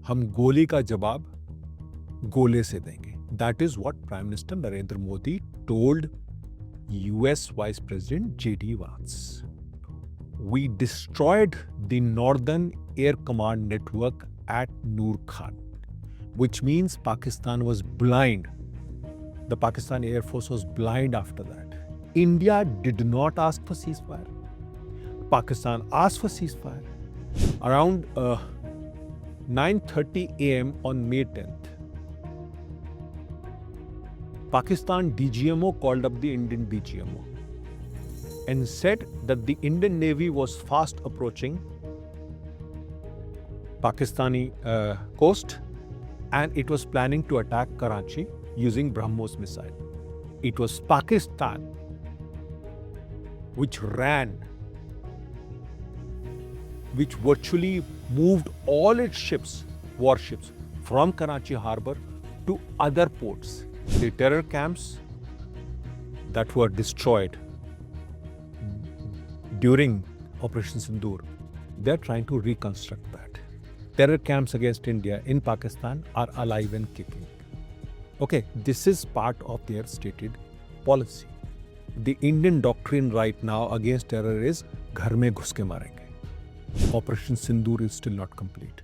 हम गोली का जवाब गोले से देंगे. That is what Prime Minister Narendra Modi told US Vice President J.D. Vance. We destroyed the Northern Air Command network at Noor Khan, which means Pakistan was blind. The Pakistan Air Force was blind after that. India did not ask for ceasefire. Pakistan asked for ceasefire. Around 9:30 a.m. on May 10th, Pakistan DGMO called up the Indian DGMO and said that the Indian Navy was fast approaching Pakistani coast and it was planning to attack Karachi using BrahMos missile. It was Pakistan which virtually moved all its ships, warships, from Karachi harbor to other ports. The terror camps that were destroyed during Operation Sindoor, they're trying to reconstruct that. Terror camps against India in Pakistan are alive and kicking. Okay, this is part of their stated policy. The Indian doctrine right now against terror is घर में घुस के मारेंगे. Operation Sindoor is still not complete.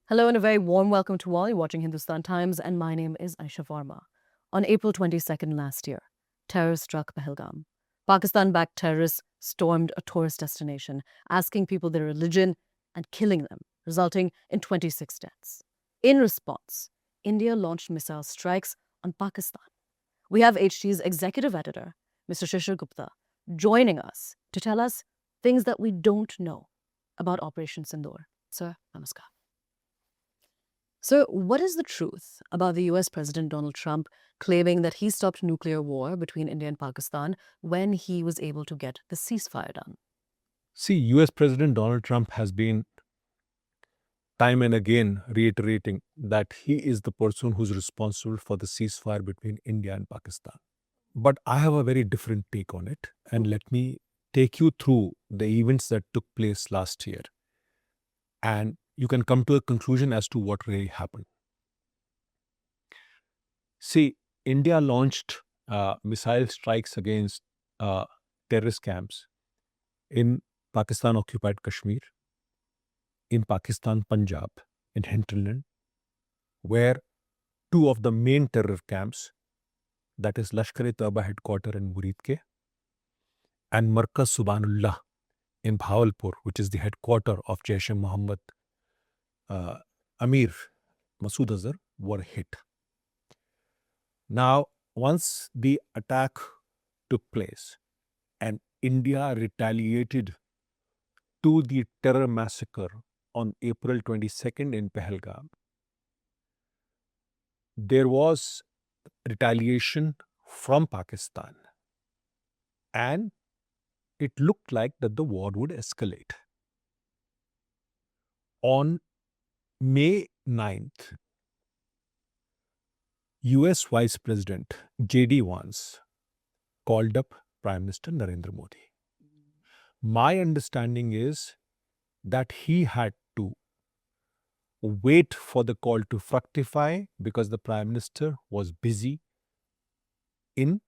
Hello and a very warm welcome to all. You're watching Hindustan Times and my name is Aisha Verma. On April 22nd last year, terror struck Pahalgam. Pakistan-backed terrorists stormed a tourist destination, asking people their religion and killing them, resulting in 26 deaths. In response, India launched missile strikes on Pakistan. We have HT's executive editor, Mr. Shishir Gupta, joining us to tell us things that we don't know about Operation Sindoor. Sir, namaskar. So, what is the truth about the US President Donald Trump claiming that he stopped nuclear war between India and Pakistan when he was able to get the ceasefire done? See, US President Donald Trump has been time and again reiterating that he is the person who's responsible for the ceasefire between India and Pakistan. But I have a very different take on it, and let me take you through the events that took place last year. And you can come to a conclusion as to what really happened. See, India launched missile strikes against terrorist camps in Pakistan-occupied Kashmir, in Pakistan, Punjab, in hinterland, where two of the main terror camps, that is Lashkar-e-Taiba headquarters in Muridke and Markaz Subhanullah in Bahawalpur, which is the headquarters of Jaish-e-Mohammed Amir Masood Azhar, were hit. Now, once the attack took place and India retaliated to the terror massacre on April 22nd in Pahalgam, there was retaliation from Pakistan and it looked like that the war would escalate. On May 9th, US Vice President J.D. Vance called up Prime Minister Narendra Modi. My understanding is that he had to wait for the call to fructify because the Prime Minister was busy in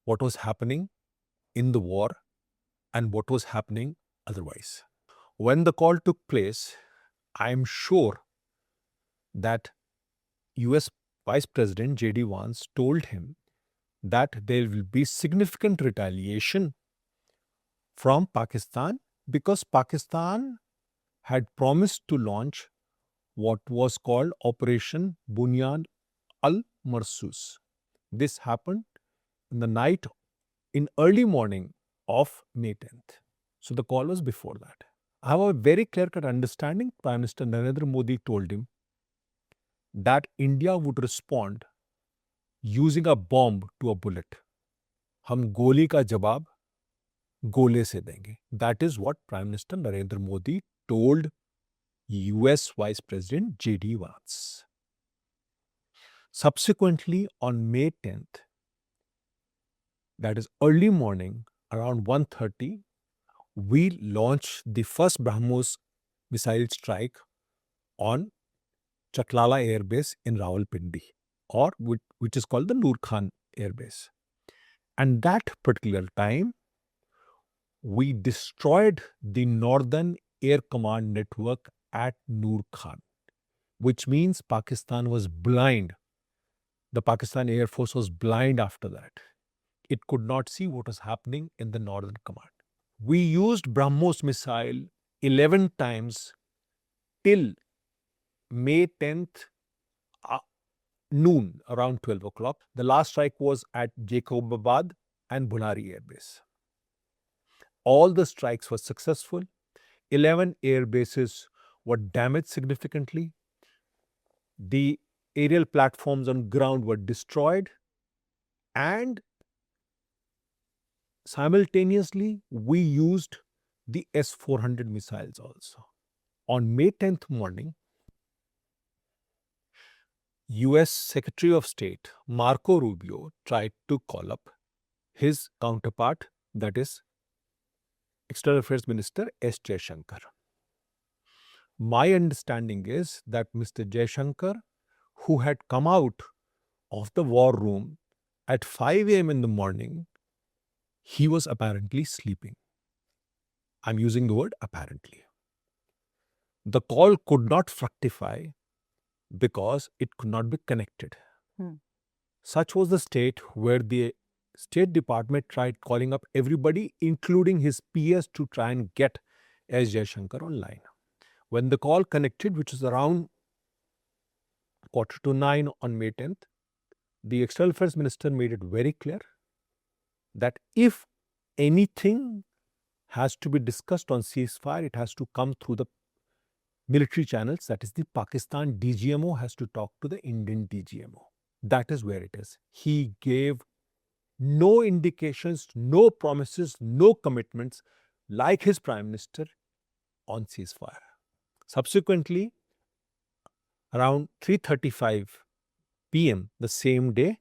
what was happening in the war and what was happening otherwise. When the call took place, I am sure that US Vice President J.D. Vance told him that there will be significant retaliation from Pakistan because Pakistan had promised to launch what was called Operation Bunyad al-Marsus. This happened in the night, in early morning of May 10th. So the call was before that. I have a very clear-cut understanding. Prime Minister Narendra Modi told him that India would respond using a bomb to a bullet. हम गोली का जवाब गोले से देंगे. That is what Prime Minister Narendra Modi told US Vice President J.D. Vance. Subsequently, on May 10th, that is early morning, around 1:30, we launched the first BrahMos missile strike on Chaklala Air Base in Rawalpindi, or which is called the Noor Khan Air Base. And that particular time, we destroyed the Northern Air Command network at Noor Khan, which means Pakistan was blind. The Pakistan Air Force was blind after that. It could not see what was happening in the Northern Command. We used BrahMos missile 11 times till May 10th noon, around 12 o'clock. The last strike was at Jacobabad and Bunari Air Base. All the strikes were successful. 11 air bases were damaged significantly. The aerial platforms on ground were destroyed, and simultaneously we used the S-400 missiles also. On May 10th morning, US Secretary of State Marco Rubio tried to call up his counterpart, that is External Affairs Minister S. Jaishankar. My understanding is that Mr. Jaishankar, who had come out of the war room at 5 a.m. in the morning, he was apparently sleeping. I'm using the word apparently. The call could not fructify because it could not be connected. Such was the state where the State Department tried calling up everybody, including his PS, to try and get S. Jaishankar online. When the call connected, which was around 8:45 on May 10th, the External Affairs Minister made it very clear that if anything has to be discussed on ceasefire, it has to come through the military channels. That is, the Pakistan DGMO has to talk to the Indian DGMO. That is where it is. He gave no indications, no promises, no commitments like his Prime Minister on ceasefire. Subsequently, around 3:35 p.m. the same day,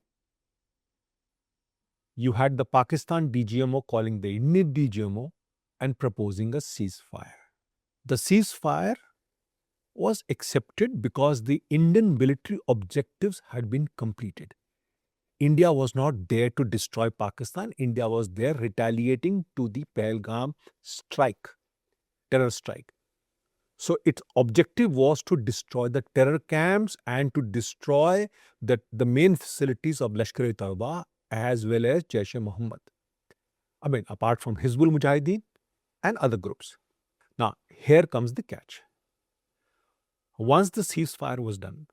you had the Pakistan DGMO calling the Indian DGMO and proposing a ceasefire. The ceasefire was accepted because the Indian military objectives had been completed. India was not there to destroy Pakistan. India was there retaliating to the Pahalgam strike, terror strike. So its objective was to destroy the terror camps and to destroy the main facilities of Lashkar-e-Taiba as well as Jaish-e-Mohammed. I mean, apart from Hizbul Mujahideen and other groups. Now, here comes the catch. Once the ceasefire was done,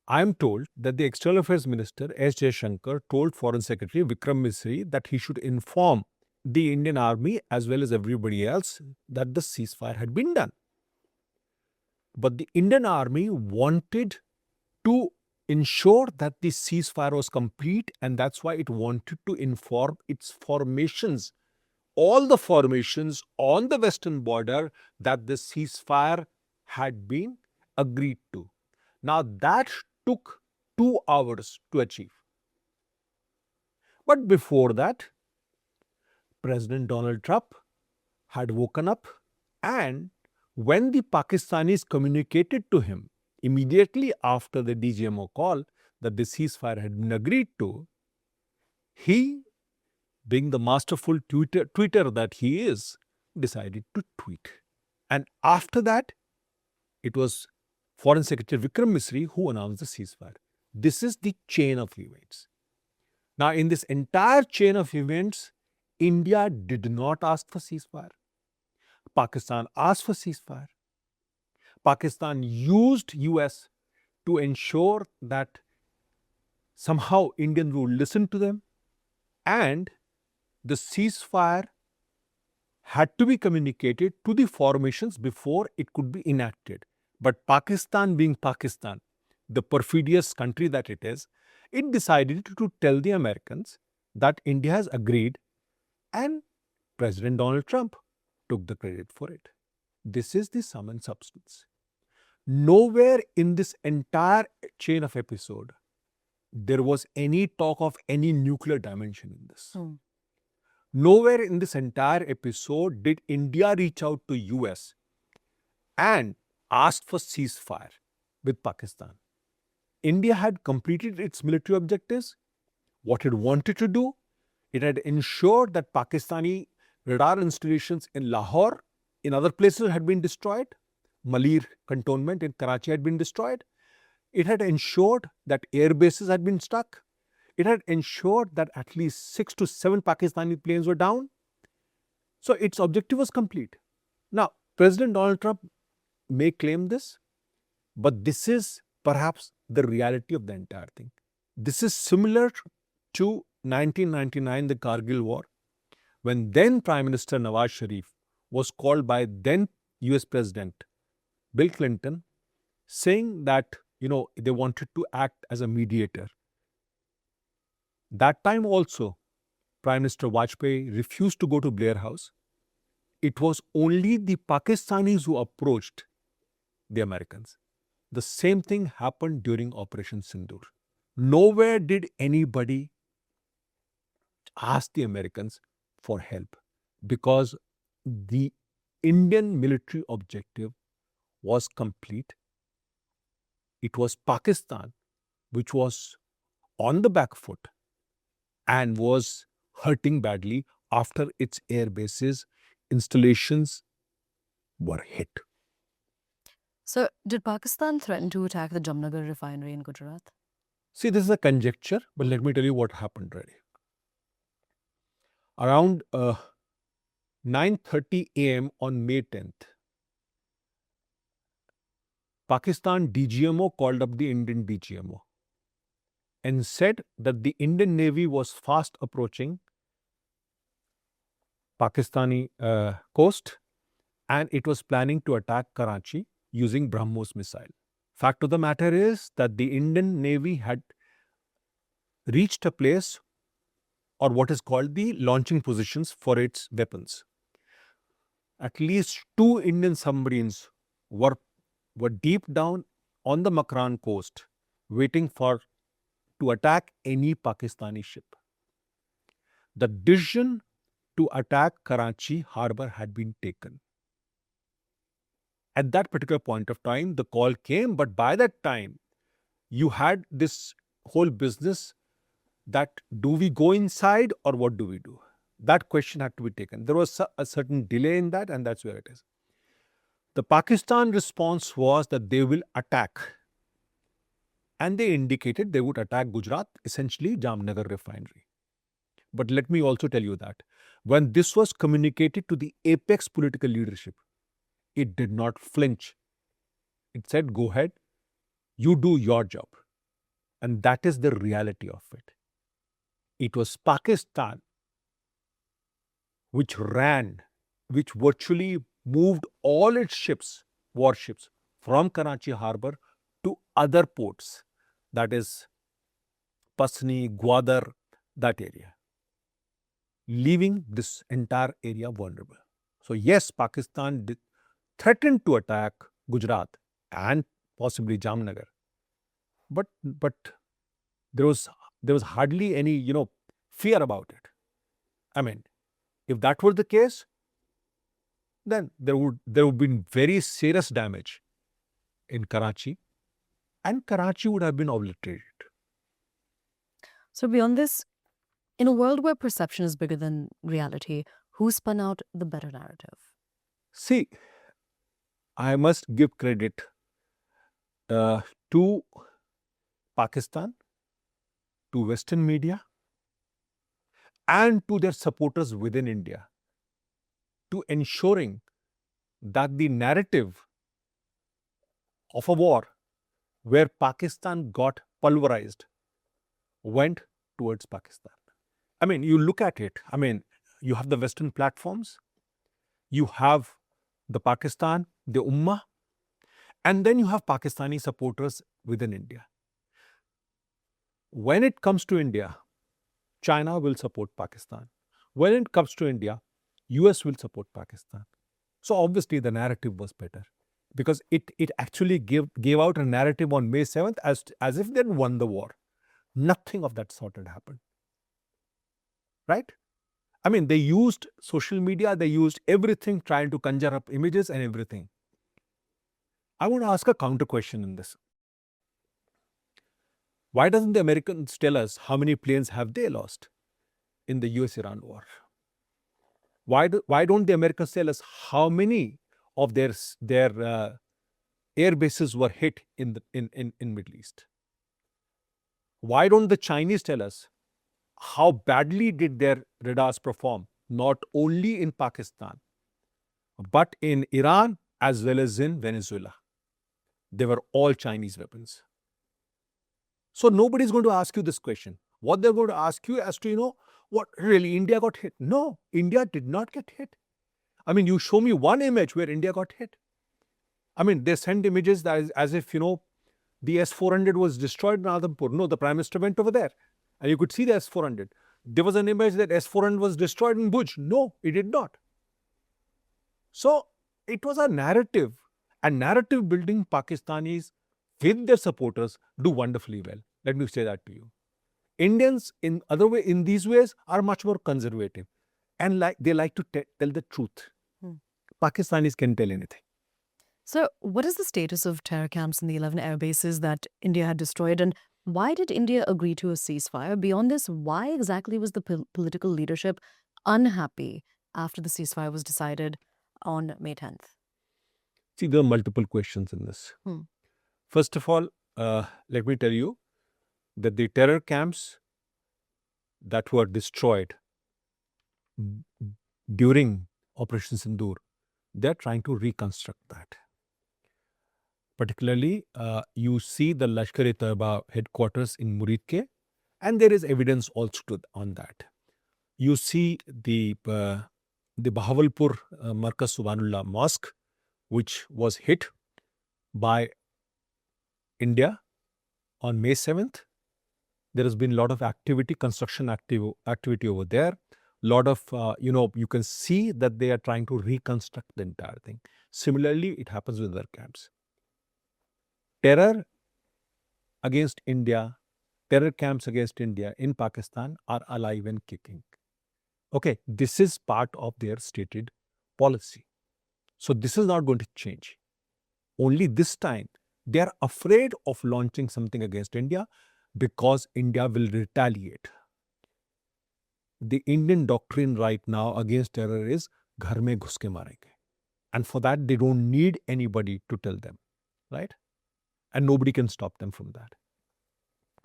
I am told that the External Affairs Minister S. Jaishankar told Foreign Secretary Vikram Misri that he should inform the Indian Army as well as everybody else that the ceasefire had been done. But the Indian Army wanted to ensure that the ceasefire was complete, and that's why it wanted to inform its formations, all the formations on the western border, that the ceasefire had been agreed to. Now that took 2 hours to achieve. But before that, President Donald Trump had woken up, and when the Pakistanis communicated to him immediately after the DGMO call that the ceasefire had been agreed to, he, being the masterful tweeter that he is, decided to tweet. And after that, it was Foreign Secretary Vikram Misri who announced the ceasefire. This is the chain of events. Now, in this entire chain of events, India did not ask for ceasefire. Pakistan asked for ceasefire. Pakistan used US to ensure that somehow Indian would listen to them, and the ceasefire had to be communicated to the formations before it could be enacted. But Pakistan, being Pakistan, the perfidious country that it is, it decided to tell the Americans that India has agreed, and President Donald Trump took the credit for it. This is the sum and substance. Nowhere in this entire chain of episode there was any talk of any nuclear dimension in this. Hmm. Nowhere in this entire episode did India reach out to US and ask for ceasefire with Pakistan. India had completed its military objectives, what it wanted to do. It had ensured that Pakistani radar installations in Lahore, in other places, had been destroyed. Malir cantonment in Karachi had been destroyed. It had ensured that air bases had been struck. It had ensured that at least 6 to 7 Pakistani planes were down. So its objective was complete. Now, President Donald Trump may claim this, but this is perhaps the reality of the entire thing. This is similar to 1999, the Kargil War, when then Prime Minister Nawaz Sharif was called by then US President Bill Clinton, saying that they wanted to act as a mediator. That time also, Prime Minister Vajpayee refused to go to Blair House. It was only the Pakistanis who approached the Americans. The same thing happened during Operation Sindoor. Nowhere did anybody ask the Americans for help because the Indian military objective was complete. It was Pakistan which was on the back foot and was hurting badly after its air bases installations were hit. So, did Pakistan threaten to attack the Jamnagar refinery in Gujarat? See, this is a conjecture, but let me tell you what happened really. Around 9:30 a.m. on May 10th, Pakistan DGMO called up the Indian DGMO and said that the Indian Navy was fast approaching Pakistani coast and it was planning to attack Karachi using BrahMos missile. Fact of the matter is that the Indian Navy had reached a place or what is called the launching positions for its weapons. At least 2 Indian submarines were deep down on the Makran coast waiting to attack any Pakistani ship. The decision to attack Karachi harbour had been taken. At that particular point of time, the call came, but by that time, you had this whole business that do we go inside or what do we do? That question had to be taken. There was a certain delay in that, and that's where it is. The Pakistan response was that they will attack. And they indicated they would attack Gujarat, essentially Jamnagar refinery. But let me also tell you that when this was communicated to the apex political leadership, it did not flinch. It said, go ahead, you do your job. And that is the reality of it. It was Pakistan which virtually moved all its ships, warships, from Karachi harbour to other ports, that is Pasni, Gwadar, that area, leaving this entire area vulnerable. So yes, Pakistan threatened to attack Gujarat and possibly Jamnagar, but there was hardly any fear about it. I mean, if that were the case, then there would been very serious damage in Karachi, and Karachi would have been obliterated. So, beyond this, in a world where perception is bigger than reality, who spun out the better narrative? See, I must give credit to Pakistan, to Western media, and to their supporters within India, to ensuring that the narrative of a war where Pakistan got pulverized went towards Pakistan. I mean, you look at it, I mean, you have the Western platforms, you have the Pakistan, the Ummah, and then you have Pakistani supporters within India. When it comes to India, China will support Pakistan. When it comes to India, US will support Pakistan. So obviously the narrative was better because it actually gave out a narrative on May 7th as if they'd won the war. Nothing of that sort had happened. Right? I mean, they used social media, they used everything trying to conjure up images and everything. I want to ask a counter question in this. Why doesn't the Americans tell us how many planes have they lost in the US-Iran war? Why don't the Americans tell us how many of their air bases were hit in Middle East? Why don't the Chinese tell us how badly did their radars perform, not only in Pakistan, but in Iran as well as in Venezuela? They were all Chinese weapons. So nobody's going to ask you this question. What they're going to ask you as to, what really India got hit? No, India did not get hit. I mean, you show me one image where India got hit. I mean, they send images that is as if, the S-400 was destroyed in Adhampur. No, the Prime Minister went over there and you could see the S-400. There was an image that S-400 was destroyed in Bhuj. No, it did not. So it was a narrative, and narrative building Pakistanis with their supporters do wonderfully well. Let me say that to you. Indians in these ways are much more conservative and they like to tell the truth. Pakistanis can tell anything. So, what is the status of terror camps in the 11 air bases that India had destroyed, and why did India agree to a ceasefire? Beyond this, why exactly was the political leadership unhappy after the ceasefire was decided on May 10th? See, there are multiple questions in this. First of all, let me tell you that the terror camps that were destroyed during Operation Sindoor, they're trying to reconstruct that. Particularly, you see the Lashkar-e-Taiba headquarters in Muridke, and there is evidence also on that. You see the Bahawalpur Markaz Subhanullah Mosque, which was hit by India on May 7th. There has been a lot of activity, construction activity over there. Lot of, you can see that they are trying to reconstruct the entire thing. Similarly, it happens with other camps. Terror against India, terror camps against India in Pakistan are alive and kicking. Okay, this is part of their stated policy. So this is not going to change. Only this time, they are afraid of launching something against India because India will retaliate. The Indian doctrine right now against terror is ghar mein ghus ke marenge. And for that, they don't need anybody to tell them, right? And nobody can stop them from that.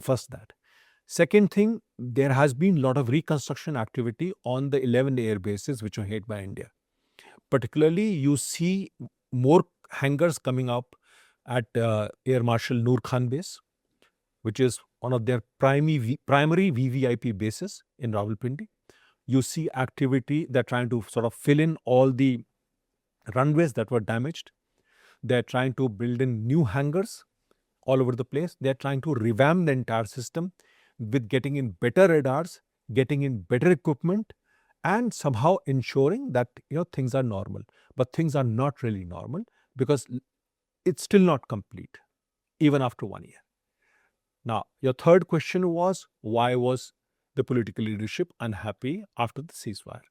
First that. Second thing, there has been a lot of reconstruction activity on the 11 air bases which were hit by India. Particularly, you see more hangars coming up at Air Marshal Noor Khan base, which is one of their primary VVIP bases in Rawalpindi. You see activity, they're trying to sort of fill in all the runways that were damaged. They're trying to build in new hangars all over the place. They're trying to revamp the entire system with getting in better radars, getting in better equipment, and somehow ensuring that things are normal. But things are not really normal because it's still not complete, even after 1 year. Now, your third question was, why was the political leadership unhappy after the ceasefire?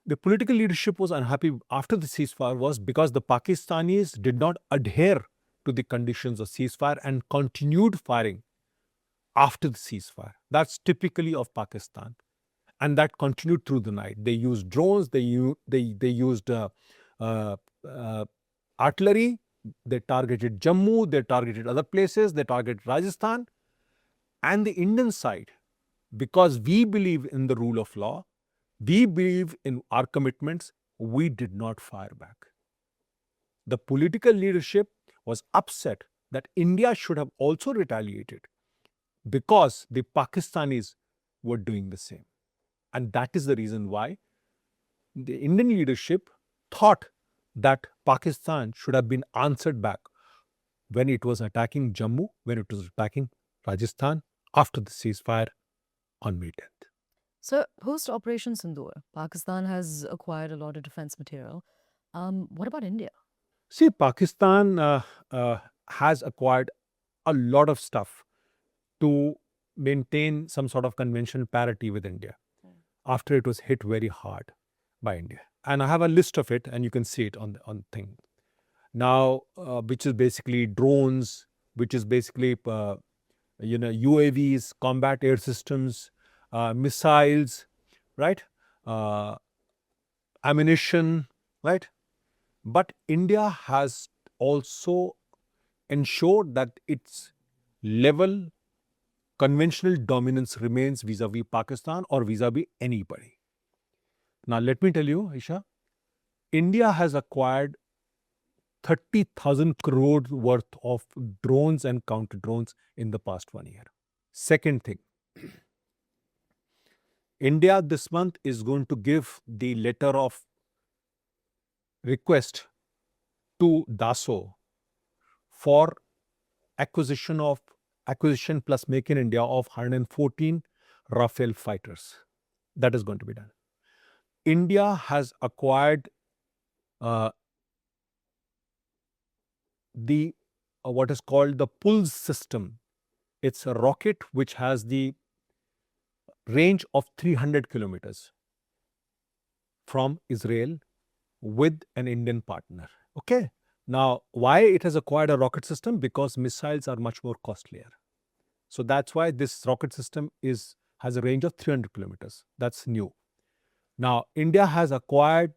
The political leadership was unhappy after the ceasefire was because the Pakistanis did not adhere to the conditions of ceasefire and continued firing after the ceasefire. That's typically of Pakistan. And that continued through the night. They used drones, they used artillery, they targeted Jammu, they targeted other places, they targeted Rajasthan. And the Indian side, because we believe in the rule of law, we believe in our commitments, we did not fire back. The political leadership was upset that India should have also retaliated because the Pakistanis were doing the same. And that is the reason why the Indian leadership thought that Pakistan should have been answered back when it was attacking Jammu, when it was attacking Rajasthan after the ceasefire on May 10th. So, post Operation Sindoor, Pakistan has acquired a lot of defense material. What about India? See, Pakistan has acquired a lot of stuff to maintain some sort of conventional parity with India after it was hit very hard by India. And I have a list of it, and you can see it on thing. Now, which is basically drones, which is basically UAVs, combat air systems, missiles, right? Ammunition, right? But India has also ensured that its level conventional dominance remains vis-a-vis Pakistan or vis-a-vis anybody. Now, let me tell you, Isha, India has acquired 30,000 crore worth of drones and counter drones in the past 1 year. Second thing, India this month is going to give the letter of request to DASO for acquisition plus make in India of 114 Rafale fighters. That is going to be done. India has acquired the what is called the pulse system. It's a rocket which has the range of 300 kilometers from Israel with an Indian partner. Okay. Now, why it has acquired a rocket system? Because missiles are much more costlier. So that's why this rocket system has a range of 300 kilometers. That's new. Now, India has acquired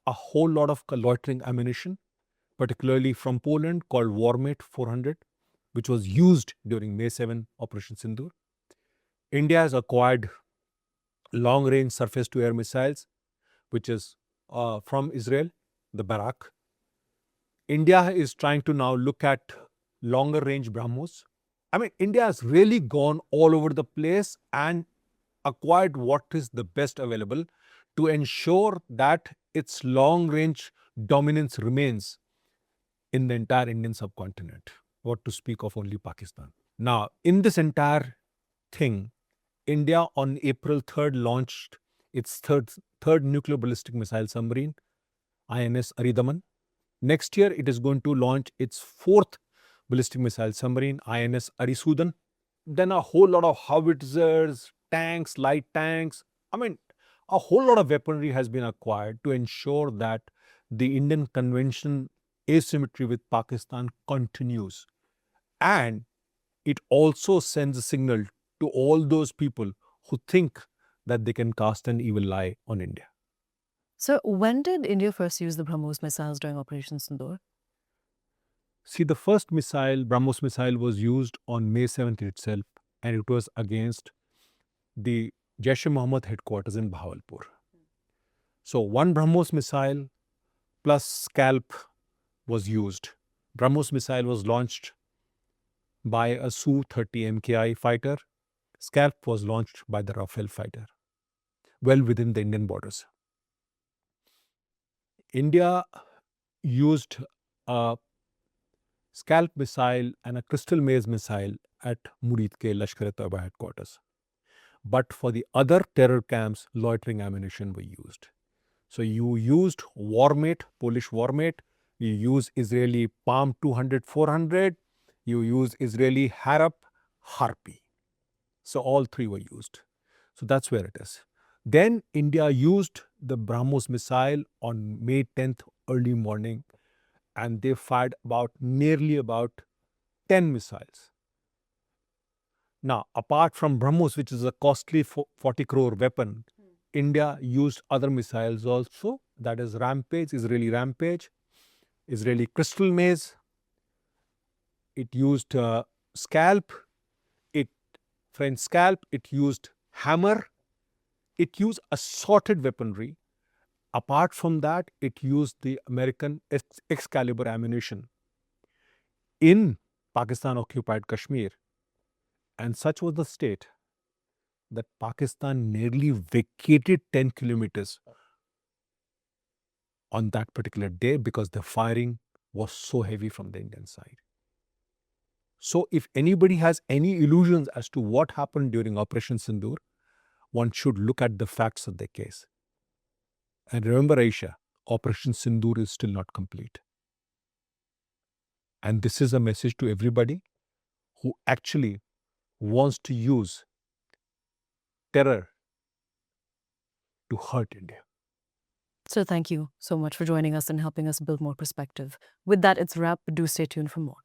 a whole lot of loitering ammunition, particularly from Poland, called Warmate 400, which was used during May 7 Operation Sindoor. India has acquired long-range surface-to-air missiles, which is from Israel, the Barak. India is trying to now look at longer-range BrahMos. I mean, India has really gone all over the place and acquired what is the best available to ensure that its long-range dominance remains in the entire Indian subcontinent, what to speak of only Pakistan. Now, in this entire thing, India on April 3rd launched its third nuclear ballistic missile submarine, INS Aridaman. Next year, it is going to launch its fourth ballistic missile submarine, INS Arisudan. Then a whole lot of howitzers, tanks, light tanks. I mean, a whole lot of weaponry has been acquired to ensure that the Indian convention asymmetry with Pakistan continues. And it also sends a signal to all those people who think that they can cast an evil eye on India. So, when did India first use the BrahMos missiles during Operation Sindoor? See, the first missile, BrahMos missile, was used on May 7th itself, and it was against the Jaish-e-Mohammed headquarters in Bahawalpur. So, one BrahMos missile plus Scalp was used. BrahMos missile was launched by a Su-30 MKI fighter. Scalp was launched by the Rafale fighter, well within the Indian borders. India used a Scalp missile and a Crystal Maze missile at Murid-ke Lashkar-e-Toiba headquarters. But for the other terror camps, loitering ammunition were used. So you used Warmate, Polish Warmate, you use Israeli Palm 200, 400, you use Israeli Harap, Harpy. So all three were used. So that's where it is. Then India used the BrahMos missile on May 10th early morning, and they fired nearly about 10 missiles. Now, apart from BrahMos, which is a costly 40 crore weapon, India used other missiles also. That is Rampage, Israeli Crystal Maze. It used Scalp. French Scalp. It used Hammer. It used assorted weaponry. Apart from that, it used the American Excalibur ammunition in Pakistan-occupied Kashmir. And such was the state that Pakistan nearly vacated 10 kilometers on that particular day because the firing was so heavy from the Indian side. So if anybody has any illusions as to what happened during Operation Sindoor, one should look at the facts of the case. And remember, Aisha, Operation Sindoor is still not complete. And this is a message to everybody who actually wants to use terror to hurt India. So thank you so much for joining us and helping us build more perspective. With that, it's a wrap, but do stay tuned for more.